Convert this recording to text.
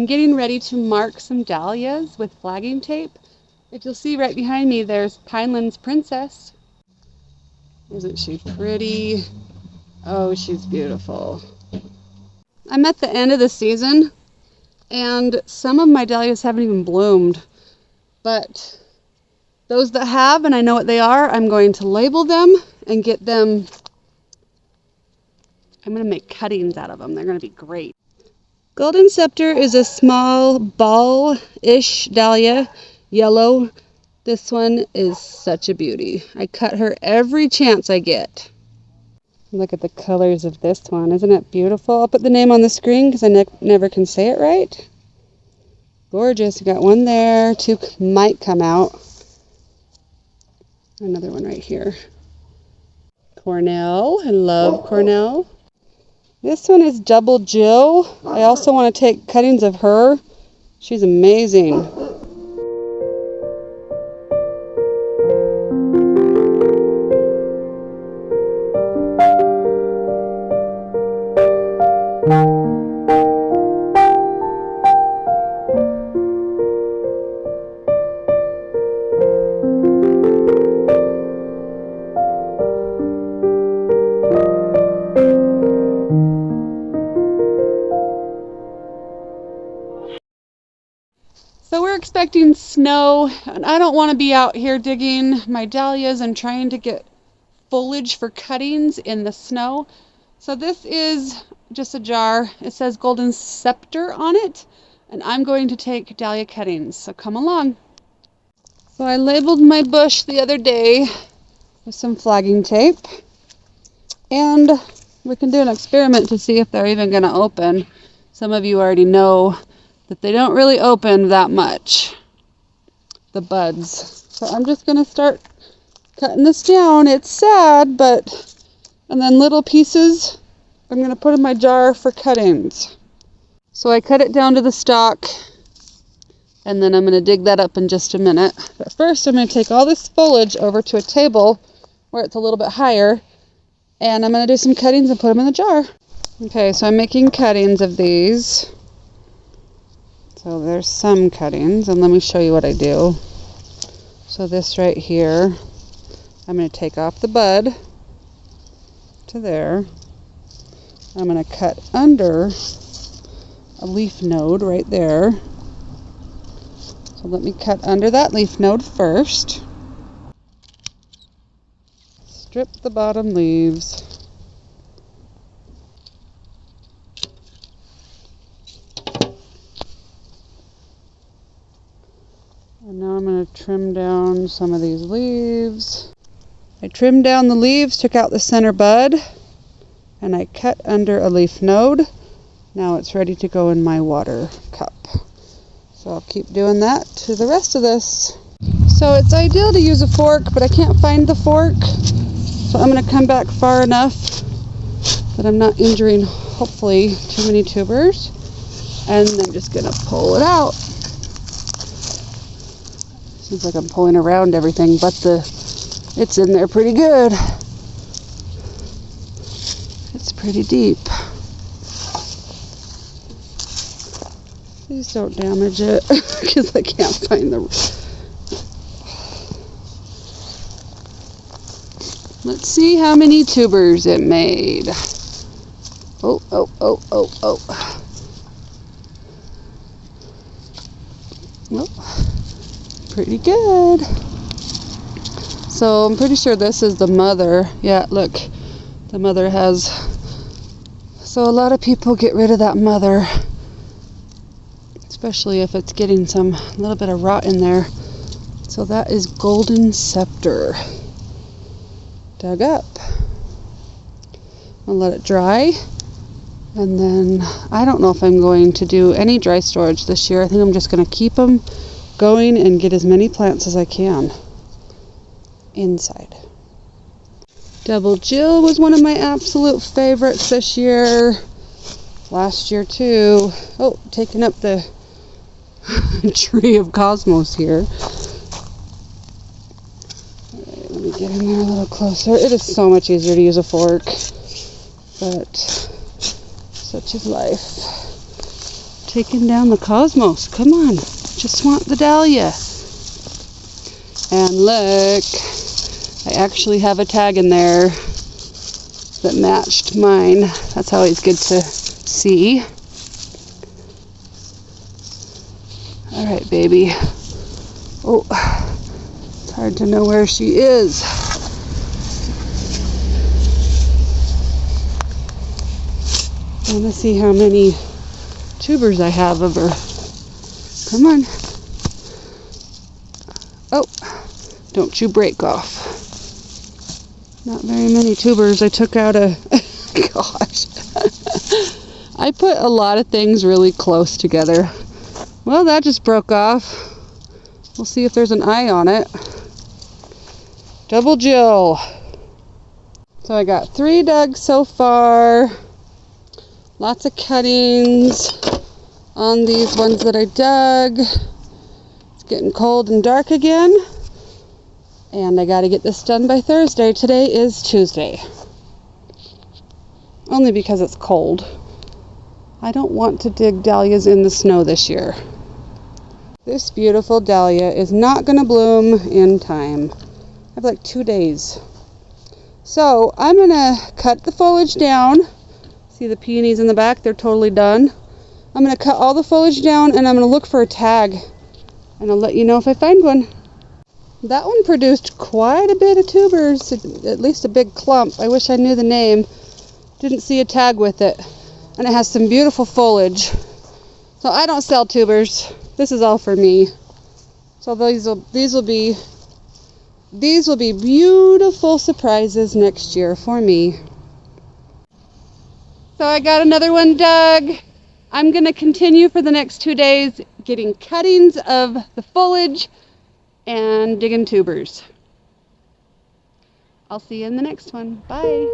I'm getting ready to mark some dahlias with flagging tape. If you'll see right behind me, there's Pineland's Princess. Isn't she pretty? Oh, she's beautiful. I'm at the end of the season, and some of my dahlias haven't even bloomed. But those that have, and I know what they are, I'm going to label them and get them. I'm going to make cuttings out of them. They're going to be great. Golden Scepter is a small ball-ish dahlia, yellow. This one is such a beauty. I cut her every chance I get. Look at the colors of this one. Isn't it beautiful? I'll put the name on the screen because I never can say it right. Gorgeous. We got one there. Two might come out. Another one right here. Cornell. I love Cornell. This one is Double Jill. I also want to take cuttings of her. She's amazing. So we're expecting snow, and I don't want to be out here digging my dahlias and trying to get foliage for cuttings in the snow. So this is just a jar. It says Golden Scepter on it, and I'm going to take dahlia cuttings, so come along. So I labeled my bush the other day with some flagging tape, and we can do an experiment to see if they're even going to open. Some of you already know that they don't really open that much, the buds. So I'm just going to start cutting this down. It's sad, and then little pieces I'm going to put in my jar for cuttings. So I cut it down to the stalk, and then I'm going to dig that up in just a minute. But first I'm going to take all this foliage over to a table where it's a little bit higher, and I'm going to do some cuttings and put them in the jar. Okay, so I'm making cuttings of these. So there's some cuttings, and let me show you what I do. So this right here, I'm going to take off the bud to there. I'm going to cut under a leaf node right there. So let me cut under that leaf node first. Strip the bottom leaves. And now I'm going to trim down some of these leaves. I trimmed down the leaves, took out the center bud, and I cut under a leaf node. Now it's ready to go in my water cup. So I'll keep doing that to the rest of this. So it's ideal to use a fork, but I can't find the fork. So I'm going to come back far enough that I'm not injuring, hopefully, too many tubers. And I'm just going to pull it out. Seems like I'm pulling around everything, but it's in there pretty good. It's pretty deep. Please don't damage it, because I can't find the... Let's see how many tubers it made. Oh. Well, pretty good. So I'm pretty sure this is the mother. Yeah, look, the mother has. So a lot of people get rid of that mother, especially if it's getting a little bit of rot in there. So that is Golden Scepter. Dug up. I'll let it dry. And then I don't know if I'm going to do any dry storage this year. I think I'm just going to keep them going and get as many plants as I can inside. Double Jill was one of my absolute favorites this year. Last year too. Oh, taking up the tree of cosmos here. Alright, let me get in there a little closer. It is so much easier to use a fork, but such is life. taking down the cosmos. Come on, just want the dahlia. And look, I actually have a tag in there that matched mine. That's always good to see. All right, baby. Oh, it's hard to know where she is. I want to see how many tubers I have of her. Come on. Oh, don't you break off. Not very many tubers. I took out a... Gosh. I put a lot of things really close together. Well, that just broke off. We'll see if there's an eye on it. Double Jill. So I got 3 dug so far. Lots of cuttings on these ones that I dug. It's getting cold and dark again. And I got to get this done by Thursday. Today is Tuesday. Only because it's cold. I don't want to dig dahlias in the snow this year. This beautiful dahlia is not going to bloom in time. I have like 2 days. So I'm going to cut the foliage down. See the peonies in the back? They're totally done. I'm going to cut all the foliage down and I'm going to look for a tag. And I'll let you know if I find one. That one produced quite a bit of tubers, at least a big clump. I wish I knew the name. Didn't see a tag with it. And it has some beautiful foliage. So I don't sell tubers. This is all for me. So these will be beautiful surprises next year for me. So I got another one dug. I'm going to continue for the next 2 days getting cuttings of the foliage and digging tubers. I'll see you in the next one. Bye.